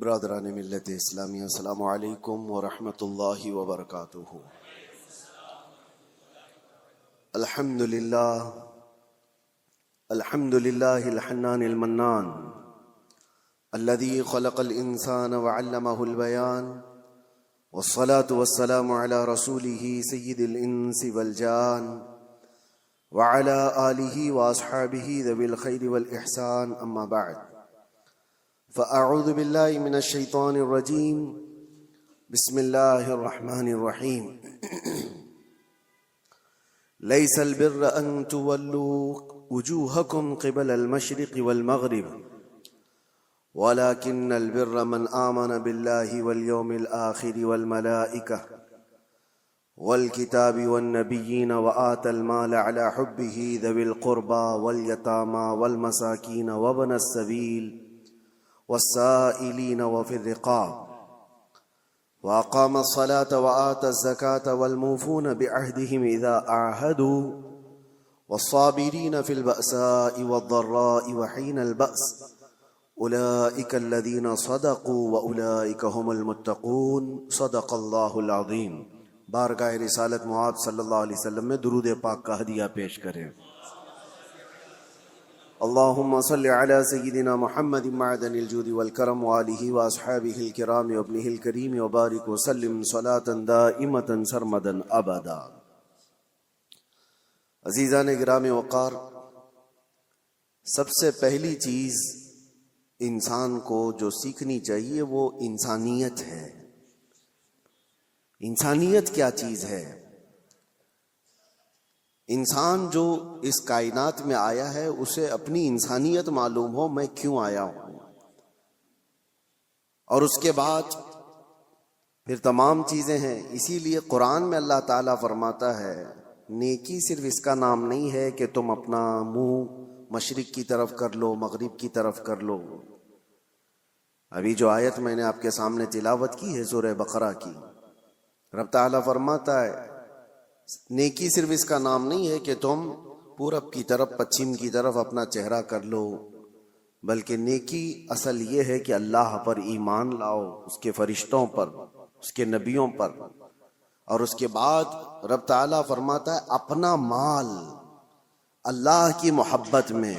برادران ملت اسلامی، السلام علیکم ورحمۃ اللہ وبرکاتہ۔ الحمد للہ الحنان المنان الذي خلق الانسان وعلمه البيان، والصلاة والسلام على رسوله سید الانس والجان وعلى آلہ واصحابہ ذوی الخیر والاحسان، اما بعد فأعوذ بالله من الشیطان الرجیم، بسم اللہ الرحمن الرحیم۔ لیس البر ان تولوا وجوہکم قبل المشرق والمغرب ولكن البر من آمن بالله واليوم الآخر والملائکہ والکتاب والنبیین وآتى المال على حبه ذوی القربى واليتامى والمساکین وابن السبیل والسائلین وفی الرقاب وأقام الصلاة وآتى الزكاة والموفون بعهدهم إذا عاهدوا والصابرين في البأساء والضراء وحين البأس أولئك الذين صدقوا وأولئك هم المتقون، صدق اللہ العظیم۔ بارگاہ رسالت معاب صلی اللہ علیہ وسلم میں درود پاک کا ہدیہ پیش کریں۔ اللہم صلی علی سیدنا محمد معدن الجود والکرم وآلہ واصحابہ الکرام وابنہ الکریم وبارک وسلم صلاة دائمة سرمدا ابدا۔ عزیزان گرام وقار، سب سے پہلی چیز انسان کو جو سیکھنی چاہیے وہ انسانیت ہے۔ انسانیت کیا چیز ہے؟ انسان جو اس کائنات میں آیا ہے اسے اپنی انسانیت معلوم ہو، میں کیوں آیا ہوں، اور اس کے بعد پھر تمام چیزیں ہیں۔ اسی لیے قرآن میں اللہ تعالیٰ فرماتا ہے نیکی صرف اس کا نام نہیں ہے کہ تم اپنا منہ مشرق کی طرف کر لو، مغرب کی طرف کر لو۔ ابھی جو آیت میں نے آپ کے سامنے تلاوت کی ہے سورہ بقرہ کی، رب تعالیٰ فرماتا ہے نیکی صرف اس کا نام نہیں ہے کہ تم پورب کی طرف پچھم کی طرف اپنا چہرہ کر لو، بلکہ نیکی اصل یہ ہے کہ اللہ پر ایمان لاؤ، اس کے فرشتوں پر، اس کے نبیوں پر، اور اس کے بعد رب تعالیٰ فرماتا ہے اپنا مال اللہ کی محبت میں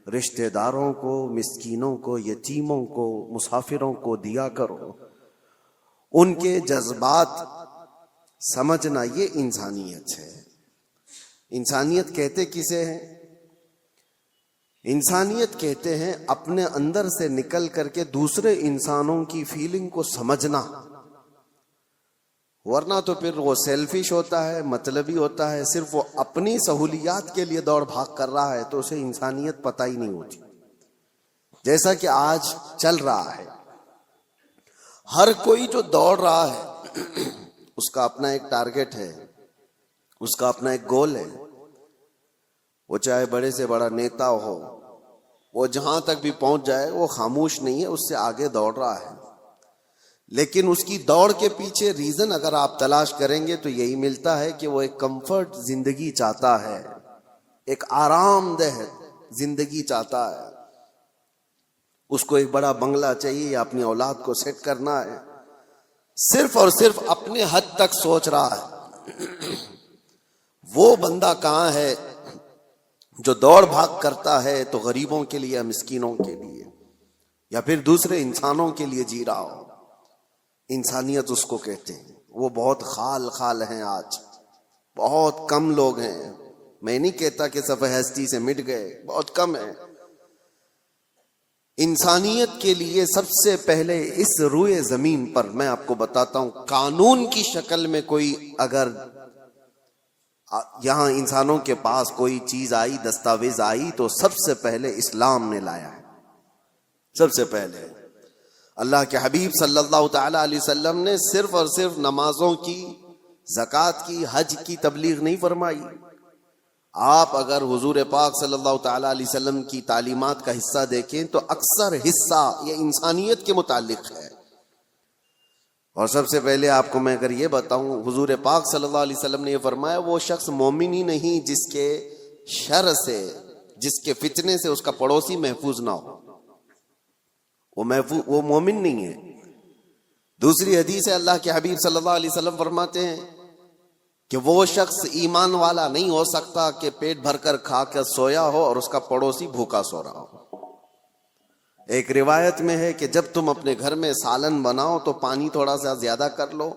رشتہ داروں کو، مسکینوں کو، یتیموں کو، مسافروں کو دیا کرو۔ ان کے جذبات سمجھنا، یہ انسانیت ہے۔ انسانیت کہتے کسے ہیں؟ انسانیت کہتے ہیں اپنے اندر سے نکل کر کے دوسرے انسانوں کی فیلنگ کو سمجھنا، ورنہ تو پھر وہ سیلفش ہوتا ہے، مطلبی ہوتا ہے، صرف وہ اپنی سہولیات کے لیے دوڑ بھاگ کر رہا ہے تو اسے انسانیت پتہ ہی نہیں ہوتی۔ جیسا کہ آج چل رہا ہے، ہر کوئی جو دوڑ رہا ہے اس کا اپنا ایک ٹارگٹ ہے، اس کا اپنا ایک گول ہے۔ وہ چاہے بڑے سے بڑا نیتا ہو، وہ جہاں تک بھی پہنچ جائے وہ خاموش نہیں ہے، اس سے آگے دوڑ رہا ہے۔ لیکن اس کی دوڑ کے پیچھے ریزن اگر آپ تلاش کریں گے تو یہی ملتا ہے کہ وہ ایک کمفرٹ زندگی چاہتا ہے، ایک آرام دہ زندگی چاہتا ہے۔ اس کو ایک بڑا بنگلہ چاہیے یا اپنی اولاد کو سیٹ کرنا ہے، صرف اور صرف اپنے حد تک سوچ رہا ہے۔ وہ بندہ کہاں ہے جو دوڑ بھاگ کرتا ہے تو غریبوں کے لیے، مسکینوں کے لیے، یا پھر دوسرے انسانوں کے لیے جی رہا ہو؟ انسانیت اس کو کہتے ہیں۔ وہ بہت خال ہیں، آج بہت کم لوگ ہیں۔ میں نہیں کہتا کہ صفحہ ہستی سے مٹ گئے، بہت کم ہیں۔ انسانیت کے لیے سب سے پہلے اس روئے زمین پر میں آپ کو بتاتا ہوں، قانون کی شکل میں کوئی اگر یہاں انسانوں کے پاس کوئی چیز آئی، دستاویز آئی، تو سب سے پہلے اسلام نے لایا ہے۔ سب سے پہلے اللہ کے حبیب صلی اللہ تعالی علیہ وسلم نے صرف اور صرف نمازوں کی، زکوٰۃ کی، حج کی تبلیغ نہیں فرمائی۔ آپ اگر حضور پاک صلی اللہ تعالی علیہ وسلم کی تعلیمات کا حصہ دیکھیں تو اکثر حصہ یہ انسانیت کے متعلق ہے۔ اور سب سے پہلے آپ کو میں اگر یہ بتاؤں، حضور پاک صلی اللہ علیہ وسلم نے یہ فرمایا وہ شخص مومن ہی نہیں جس کے شر سے، جس کے فتنے سے اس کا پڑوسی محفوظ نہ ہو، وہ مومن نہیں ہے۔ دوسری حدیث ہے اللہ کے حبیب صلی اللہ علیہ وسلم فرماتے ہیں کہ وہ شخص ایمان والا نہیں ہو سکتا کہ پیٹ بھر کر کھا کر سویا ہو اور اس کا پڑوسی بھوکا سو رہا ہو۔ ایک روایت میں ہے کہ جب تم اپنے گھر میں سالن بناؤ تو پانی تھوڑا سا زیادہ کر لو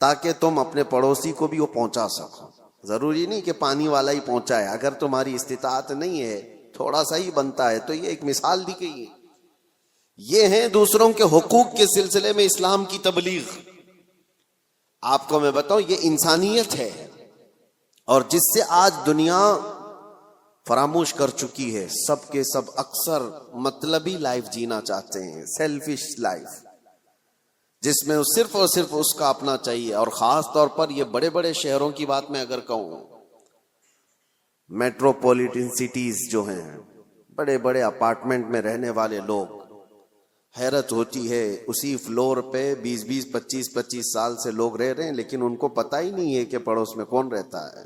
تاکہ تم اپنے پڑوسی کو بھی وہ پہنچا سکو۔ ضروری نہیں کہ پانی والا ہی پہنچائے، اگر تمہاری استطاعت نہیں ہے تھوڑا سا ہی بنتا ہے۔ تو یہ ایک مثال دی گئی ہے۔ یہ ہیں دوسروں کے حقوق کے سلسلے میں اسلام کی تبلیغ۔ آپ کو میں بتاؤں یہ انسانیت ہے، اور جس سے آج دنیا فراموش کر چکی ہے۔ سب کے سب اکثر مطلبی لائف جینا چاہتے ہیں، سیلفش لائف، جس میں صرف اور صرف اس کا اپنا چاہیے۔ اور خاص طور پر یہ بڑے بڑے شہروں کی بات میں اگر کہوں، میٹروپولیٹن سٹیز جو ہیں، بڑے بڑے اپارٹمنٹ میں رہنے والے لوگ، حیرت ہوتی ہے اسی فلور پہ 20-25 سال سے لوگ رہ رہے ہیں، لیکن ان کو پتہ ہی نہیں ہے کہ پڑوس میں کون رہتا ہے۔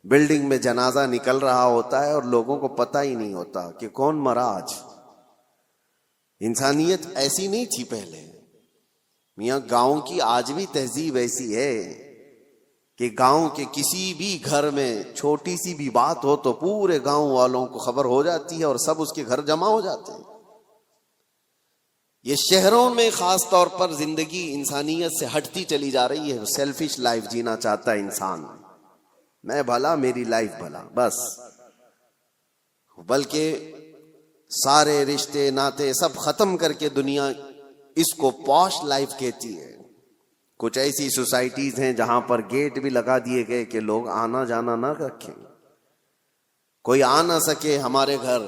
بلڈنگ میں جنازہ نکل رہا ہوتا ہے اور لوگوں کو پتہ ہی نہیں ہوتا کہ کون مرا آج۔ انسانیت ایسی نہیں تھی پہلے میاں۔ گاؤں کی آج بھی تہذیب ایسی ہے کہ گاؤں کے کسی بھی گھر میں چھوٹی سی بھی بات ہو تو پورے گاؤں والوں کو خبر ہو جاتی ہے اور سب اس کے گھر جمع ہو جاتے ہیں۔ یہ شہروں میں خاص طور پر زندگی انسانیت سے ہٹتی چلی جا رہی ہے۔ سیلفش لائف جینا چاہتا ہے انسان، میں بھلا میری لائف بھلا بس، بلکہ سارے رشتے ناتے سب ختم کر کے دنیا اس کو پوش لائف کہتی ہے۔ کچھ ایسی سوسائٹیز ہیں جہاں پر گیٹ بھی لگا دیے گئے کہ لوگ آنا جانا نہ رکھیں، کوئی آ نہ سکے ہمارے گھر،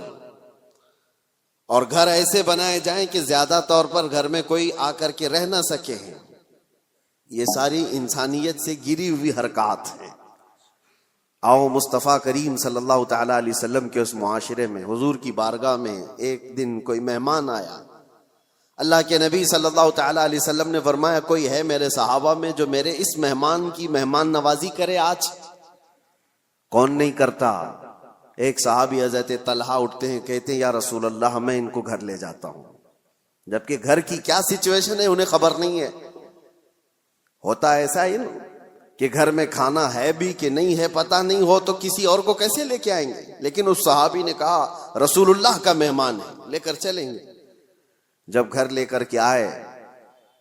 اور گھر ایسے بنائے جائیں کہ زیادہ طور پر گھر میں کوئی آ کر کے رہ نہ سکے۔ یہ ساری انسانیت سے گری ہوئی حرکات ہیں۔ آؤ مصطفیٰ کریم صلی اللہ تعالیٰ علیہ وسلم کے اس معاشرے میں، حضور کی بارگاہ میں ایک دن کوئی مہمان آیا۔ اللہ کے نبی صلی اللہ تعالیٰ علیہ وسلم نے فرمایا کوئی ہے میرے صحابہ میں جو میرے اس مہمان کی مہمان نوازی کرے آج؟ کون نہیں کرتا؟ ایک صحابی حضرت طلحہ اٹھتے ہیں، کہتے ہیں یا رسول اللہ میں ان کو گھر لے جاتا ہوں۔ جبکہ گھر کی کیا سچویشن ہے انہیں خبر نہیں ہے۔ ہوتا ایسا ہی نا کہ گھر میں کھانا ہے بھی کہ نہیں ہے پتہ نہیں ہو تو کسی اور کو کیسے لے کے آئیں گے، لیکن اس صحابی نے کہا رسول اللہ کا مہمان ہے، لے کر چلیں گے۔ جب گھر لے کر کے آئے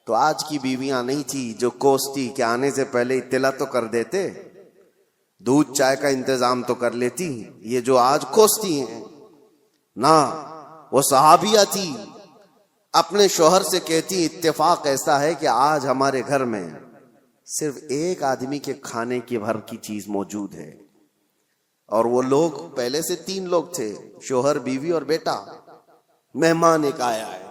تو آج کی بیویاں نہیں تھی جو کوستی کہ آنے سے پہلے اطلاع تو کر دیتے، دودھ چائے کا انتظام تو کر لیتی۔ یہ جو آج کوستی ہیں نا، وہ صحابیہ تھی، اپنے شوہر سے کہتی اتفاق ایسا ہے کہ آج ہمارے گھر میں صرف ایک آدمی کے کھانے کی بھر کی چیز موجود ہے، اور وہ لوگ پہلے سے 3 لوگ تھے، شوہر بیوی اور بیٹا، مہمان ایک آیا ہے۔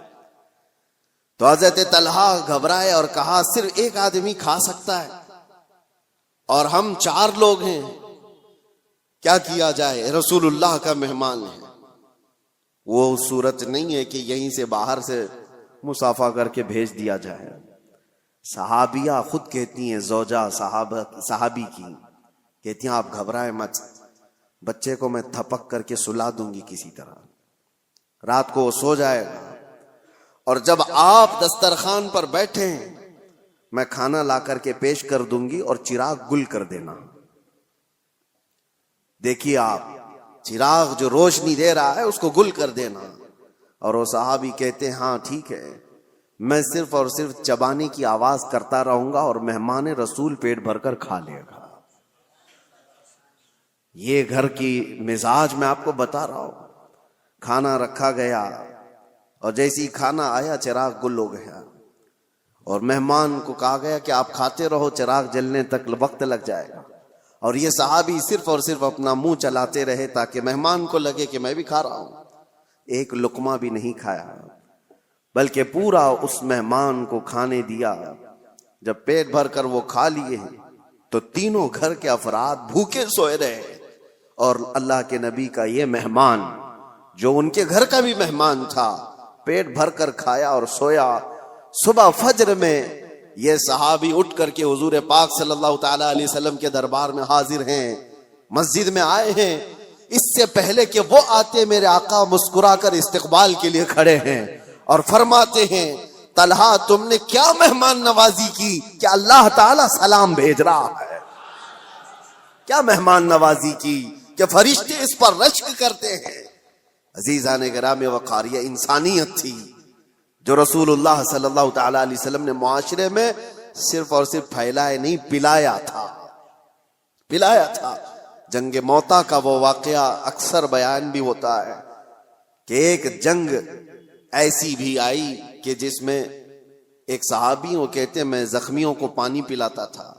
تو حضرت طلحہ گھبرائے اور کہا صرف ایک آدمی کھا سکتا ہے اور ہم 4 لوگ ہیں، کیا کیا جائے؟ رسول اللہ کا مہمان ہے۔ وہ صورت نہیں ہے کہ یہیں سے باہر سے مصافحہ کر کے بھیج دیا جائے۔ صحابیہ خود کہتی ہیں، زوجہ صحابی کی کہتی ہیں آپ گھبرائیں مت، بچے کو میں تھپک کر کے سلا دوں گی کسی طرح، رات کو وہ سو جائے گا، اور جب آپ دسترخوان پر بیٹھیں میں کھانا لا کر کے پیش کر دوں گی اور چراغ گل کر دینا۔ دیکھیے آپ، چراغ جو روشنی دے رہا ہے اس کو گل کر دینا۔ اور وہ صحابی کہتے ہیں ہاں ٹھیک ہے، میں صرف اور صرف چبانے کی آواز کرتا رہوں گا اور مہمان رسول پیٹ بھر کر کھا لے گا۔ یہ گھر کی مزاج میں آپ کو بتا رہا ہوں۔ کھانا رکھا گیا اور جیسی کھانا آیا چراغ گل ہو گیا، اور مہمان کو کہا گیا کہ آپ کھاتے رہو، چراغ جلنے تک وقت لگ جائے گا۔ اور یہ صحابی صرف اور صرف اپنا منہ چلاتے رہے تاکہ مہمان کو لگے کہ میں بھی کھا رہا ہوں۔ ایک لقمہ بھی نہیں کھایا، بلکہ پورا اس مہمان کو کھانے دیا۔ جب پیٹ بھر کر وہ کھا لیے تو تینوں گھر کے افراد بھوکے سوئے رہے، اور اللہ کے نبی کا یہ مہمان جو ان کے گھر کا بھی مہمان تھا پیٹ بھر کر کھایا اور سویا۔ صبح فجر میں یہ صحابی اٹھ کر کے حضور پاک صلی اللہ تعالی علیہ وسلم کے دربار میں حاضر ہیں، مسجد میں آئے ہیں۔ اس سے پہلے کہ وہ آتے میرے آقا مسکرا کر استقبال کے لیے کھڑے ہیں اور فرماتے ہیں طلحہ تم نے کیا مہمان نوازی کی کہ اللہ تعالیٰ سلام بھیج رہا ہے؟ کیا مہمان نوازی کی کہ فرشتے اس پر رشک کرتے ہیں؟ عزیزان گرامی وقار، یہ انسانیت تھی جو رسول اللہ صلی اللہ تعالی علیہ وسلم نے معاشرے میں صرف اور صرف پھیلائے نہیں، پلایا تھا۔ جنگ موتا کا وہ واقعہ اکثر بیان بھی ہوتا ہے کہ ایک جنگ ایسی بھی آئی کہ جس میں ایک صحابی وہ کہتے ہیں میں زخمیوں کو پانی پلاتا تھا،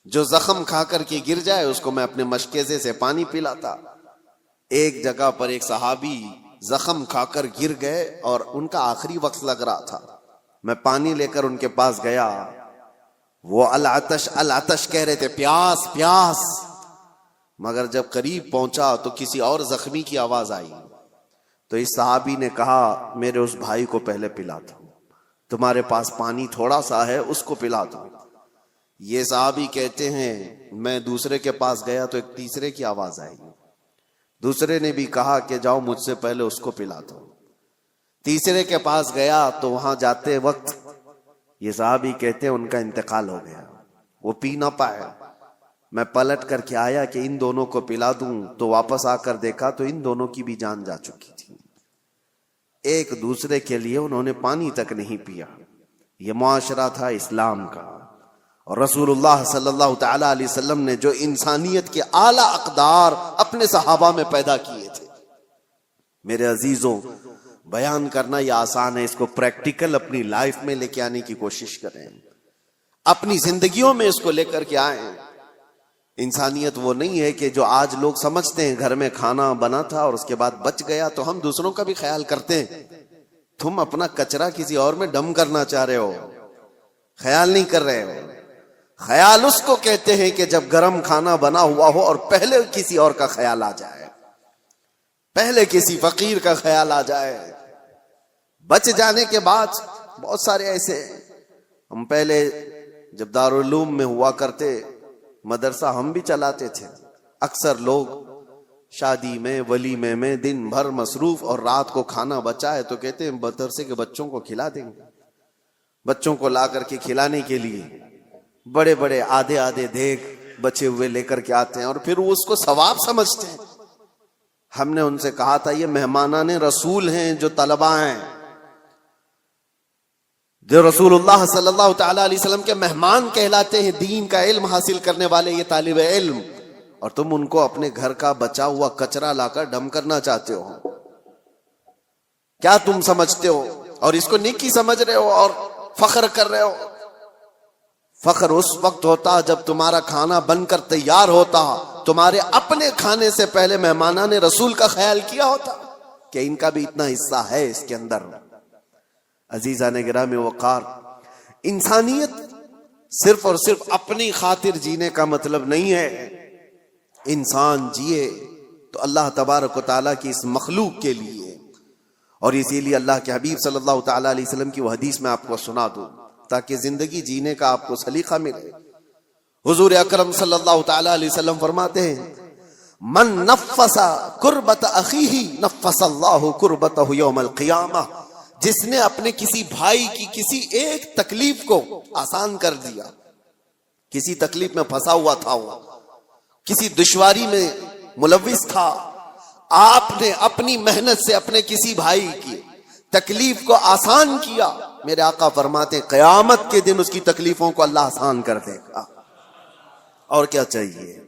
جو زخم کھا کر کے گر جائے اس کو میں اپنے مشکیزے سے پانی پلاتا۔ ایک جگہ پر ایک صحابی زخم کھا کر گر گئے اور ان کا آخری وقت لگ رہا تھا، میں پانی لے کر ان کے پاس گیا، وہ العطش العطش کہہ رہے تھے، پیاس پیاس، مگر جب قریب پہنچا تو کسی اور زخمی کی آواز آئی، تو اس صحابی نے کہا میرے اس بھائی کو پہلے پلا دو، تمہارے پاس پانی تھوڑا سا ہے اس کو پلا دو۔ یہ صحابی کہتے ہیں میں دوسرے کے پاس گیا تو ایک تیسرے کی آواز آئی، دوسرے نے بھی کہا کہ جاؤ مجھ سے پہلے اس کو پلا دو۔ تیسرے کے پاس گیا تو وہاں جاتے وقت یہ صحابی کہتے ہیں ان کا انتقال ہو گیا، وہ پی نہ پائے۔ میں پلٹ کر کے آیا کہ ان دونوں کو پلا دوں، تو واپس آ کر دیکھا تو ان دونوں کی بھی جان جا چکی تھی، ایک دوسرے کے لیے انہوں نے پانی تک نہیں پیا۔ یہ معاشرہ تھا اسلام کا، اور رسول اللہ صلی اللہ تعالی علیہ وسلم نے جو انسانیت کے اعلیٰ اقدار اپنے صحابہ میں پیدا کیے تھے۔ میرے عزیزوں، بیان کرنا یہ آسان ہے، اس کو پریکٹیکل اپنی لائف میں لے کے آنے کی کوشش کریں، اپنی زندگیوں میں اس کو لے کر کے آئیں۔ انسانیت وہ نہیں ہے کہ جو آج لوگ سمجھتے ہیں گھر میں کھانا بنا تھا اور اس کے بعد بچ گیا تو ہم دوسروں کا بھی خیال کرتے ہیں۔ تم اپنا کچرا کسی اور میں ڈم کرنا چاہ رہے ہو، خیال نہیں کر رہے ہو۔ خیال اس کو کہتے ہیں کہ جب گرم کھانا بنا ہوا ہو اور پہلے کسی اور کا خیال آ جائے، پہلے کسی فقیر کا خیال آ جائے۔ بچ جانے کے بعد بہت سارے ایسے، ہم پہلے جب دارالعلوم میں ہوا کرتے، مدرسہ ہم بھی چلاتے تھے، اکثر لوگ شادی میں ولیمے میں دن بھر مصروف اور رات کو کھانا بچا ہے تو کہتے ہیں مدرسے کے بچوں کو کھلا دیں گے۔ بچوں کو لا کر کے کھلانے کے لیے بڑے بڑے آدھے آدھے دیگ بچے ہوئے لے کر کے آتے ہیں اور پھر وہ اس کو ثواب سمجھتے ہیں۔ ہم نے ان سے کہا تھا یہ مہمانان رسول ہیں جو طلبہ ہیں، جو رسول اللہ صلی اللہ تعالی علیہ وسلم کے مہمان کہلاتے ہیں، دین کا علم حاصل کرنے والے یہ طالب علم، اور تم ان کو اپنے گھر کا بچا ہوا کچرا لا کر ڈم کرنا چاہتے ہو۔ کیا تم سمجھتے ہو اور اس کو نیکی سمجھ رہے ہو اور فخر کر رہے ہو؟ فخر اس وقت ہوتا جب تمہارا کھانا بن کر تیار ہوتا، تمہارے اپنے کھانے سے پہلے مہمانان رسول کا خیال کیا ہوتا کہ ان کا بھی اتنا حصہ ہے اس کے اندر۔ عزیزان گرامی وقار، انسانیت صرف اور صرف اپنی خاطر جینے کا مطلب نہیں ہے۔ انسان جیے تو اللہ تبارک و تعالیٰ کی اس مخلوق کے لیے، اور اسی لیے اللہ کے حبیب صلی اللہ تعالی علیہ وسلم کی وہ حدیث میں آپ کو سنا دوں تاکہ زندگی جینے کا آپ کو سلیقہ ملے۔ حضور اکرم صلی اللہ تعالی علیہ وسلم فرماتے ہیں من نفس کربت اخیہ نفس اللہ کربتہ یوم القیامہ، جس نے اپنے کسی بھائی کی کسی ایک تکلیف کو آسان کر دیا، کسی تکلیف میں پھنسا ہوا تھا، وہ کسی دشواری میں ملوث تھا، آپ نے اپنی محنت سے اپنے کسی بھائی کی تکلیف کو آسان کیا، میرے آقا فرماتے ہیں قیامت کے دن اس کی تکلیفوں کو اللہ آسان کر دے گا۔ اور کیا چاہیے،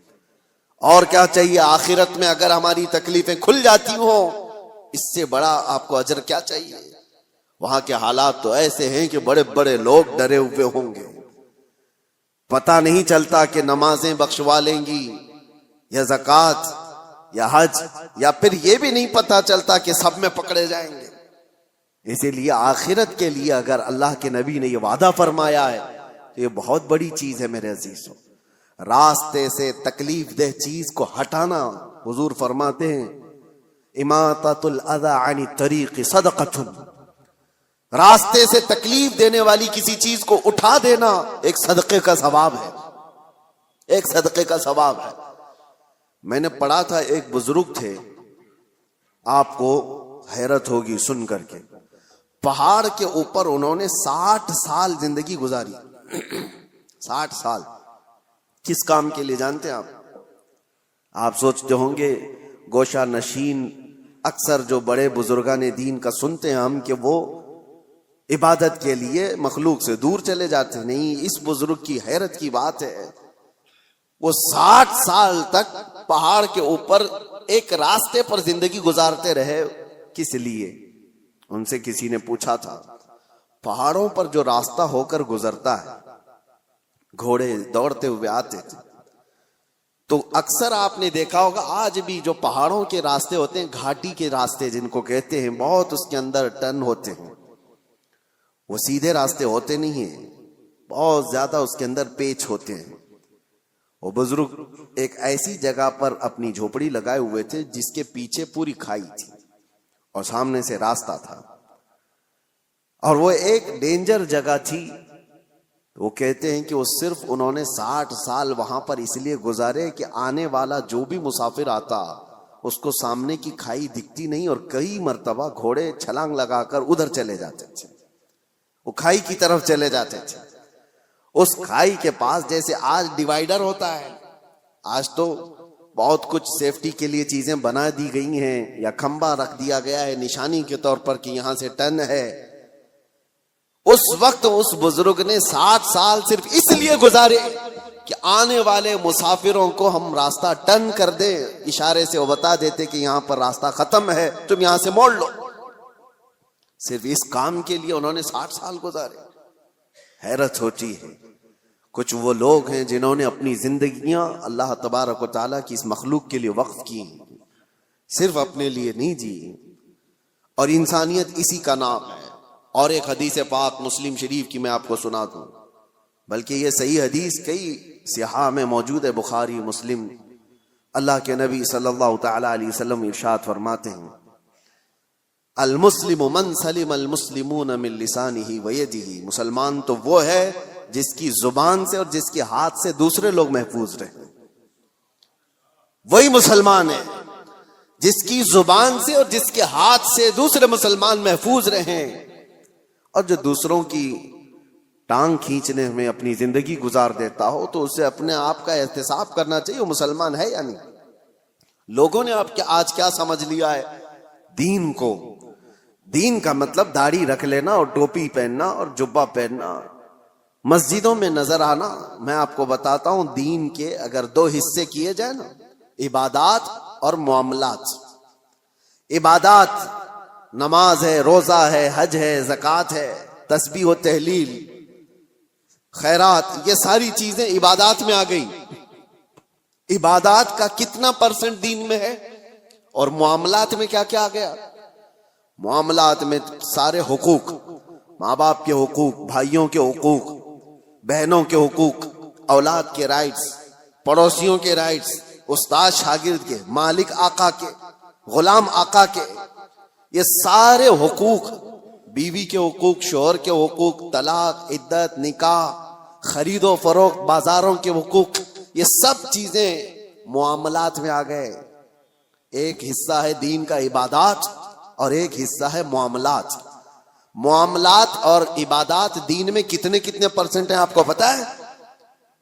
اور کیا چاہیے؟ آخرت میں اگر ہماری تکلیفیں کھل جاتی ہوں، اس سے بڑا آپ کو اجر کیا چاہیے؟ وہاں کے حالات تو ایسے ہیں کہ بڑے بڑے لوگ ڈرے ہوئے ہوں گے، پتہ نہیں چلتا کہ نمازیں بخشوا لیں گی یا زکوٰۃ یا حج، یا پھر یہ بھی نہیں پتہ چلتا کہ سب میں پکڑے جائیں گے۔ اسی لیے آخرت کے لیے اگر اللہ کے نبی نے یہ وعدہ فرمایا ہے تو یہ بہت بڑی چیز ہے میرے عزیزوں۔ راستے سے تکلیف دہ چیز کو ہٹانا، حضور فرماتے ہیں اماطۃ الاذی عن الطریق صدقۃ، راستے سے تکلیف دینے والی کسی چیز کو اٹھا دینا ایک صدقے کا ثواب ہے، ایک صدقے کا ثواب ہے۔ میں نے پڑھا تھا، ایک بزرگ تھے، آپ کو حیرت ہوگی سن کر کے، پہاڑ کے اوپر انہوں نے 60 سال زندگی گزاری. 60 سال کس کام کے لیے جانتے ہیں آپ سوچتے ہوں گے گوشہ نشین اکثر جو بڑے بزرگان دین کا سنتے ہیں ہم کہ وہ عبادت کے لیے مخلوق سے دور چلے جاتے ہیں. نہیں، اس بزرگ کی حیرت کی بات ہے، وہ 60 سال تک پہاڑ کے اوپر ایک راستے پر زندگی گزارتے رہے. کس لیے؟ ان سے کسی نے پوچھا تھا پہاڑوں پر جو راستہ ہو کر گزرتا ہے، گھوڑے دوڑتے ہوئے آتے تھے، تو اکثر آپ نے دیکھا ہوگا آج بھی جو پہاڑوں کے راستے ہوتے ہیں، گھاٹی کے راستے جن کو کہتے ہیں، بہت اس کے اندر ٹرن ہوتے ہیں، وہ سیدھے راستے ہوتے نہیں ہیں، بہت زیادہ اس کے اندر پیچ ہوتے ہیں. وہ بزرگ ایک ایسی جگہ پر اپنی جھوپڑی لگائے ہوئے تھے جس کے پیچھے پوری کھائی تھی اور سامنے سے راستہ تھا، اور وہ ایک ڈینجر جگہ تھی. وہ کہتے ہیں کہ وہ صرف انہوں نے 60 سال وہاں پر اس لیے گزارے کہ آنے والا جو بھی مسافر آتا اس کو سامنے کی کھائی دکھتی نہیں، اور کئی مرتبہ گھوڑے چھلانگ لگا کر ادھر چلے جاتے تھے، وہ کھائی کی طرف چلے جاتے تھے. اس کھائی کے پاس جیسے آج ڈیوائیڈر ہوتا ہے، آج تو بہت کچھ سیفٹی کے لیے چیزیں بنا دی گئی ہیں، یا کھمبا رکھ دیا گیا ہے نشانی کے طور پر کہ یہاں سے ٹرن ہے. اس وقت اس بزرگ نے 60 سال صرف اس لیے گزارے کہ آنے والے مسافروں کو ہم راستہ ٹرن کر دیں، اشارے سے وہ بتا دیتے کہ یہاں پر راستہ ختم ہے، تم یہاں سے موڑ لو. صرف اس کام کے لیے انہوں نے 60 سال گزارے. حیرت ہوتی ہے کچھ وہ لوگ ہیں جنہوں نے اپنی زندگیاں اللہ تبارک و تعالیٰ کی اس مخلوق کے لیے وقف کی، صرف اپنے لیے نہیں جی. اور انسانیت اسی کا نام ہے. اور ایک حدیث پاک مسلم شریف کی میں آپ کو سنا دوں، بلکہ یہ صحیح حدیث کئی صحاح میں موجود ہے، بخاری مسلم. اللہ کے نبی صلی اللہ تعالی علیہ وسلم ارشاد فرماتے ہیں المسلم من سلم المسلمون من لسانہ ویدہ. مسلمان تو وہ ہے جس کی زبان سے اور جس کے ہاتھ سے دوسرے لوگ محفوظ رہیں. وہی مسلمان ہے جس کی زبان سے اور جس کے ہاتھ سے دوسرے مسلمان محفوظ رہیں. اور جو دوسروں کی ٹانگ کھینچنے میں اپنی زندگی گزار دیتا ہو تو اسے اپنے آپ کا احتساب کرنا چاہیے، وہ مسلمان ہے یا نہیں. لوگوں نے آپ آج کیا سمجھ لیا ہے دین کو. دین کا مطلب داڑھی رکھ لینا اور ٹوپی پہننا اور جبہ پہننا، مسجدوں میں نظر آنا. میں آپ کو بتاتا ہوں دین کے اگر 2 حصے کیے جائیں نا، عبادات اور معاملات. عبادات نماز ہے، روزہ ہے، حج ہے، زکوٰۃ ہے، تسبیح و تحلیل، خیرات، یہ ساری چیزیں عبادات میں آ گئی. عبادات کا کتنا % دین میں ہے؟ اور معاملات میں کیا کیا آ گیا؟ معاملات میں سارے حقوق، ماں باپ کے حقوق، بھائیوں کے حقوق، بہنوں کے حقوق، اولاد کے رائٹس، پڑوسیوں کے رائٹس، استاد شاگرد کے، مالک آقا کے، غلام آقا کے، یہ سارے حقوق، بیوی کے حقوق، شوہر کے حقوق، طلاق، عدت، نکاح، خرید و فروخت، بازاروں کے حقوق، یہ سب چیزیں معاملات میں آ گئے. ایک حصہ ہے دین کا عبادات اور ایک حصہ ہے معاملات. معاملات اور عبادات دین میں کتنے % ہیں آپ کو پتا ہے؟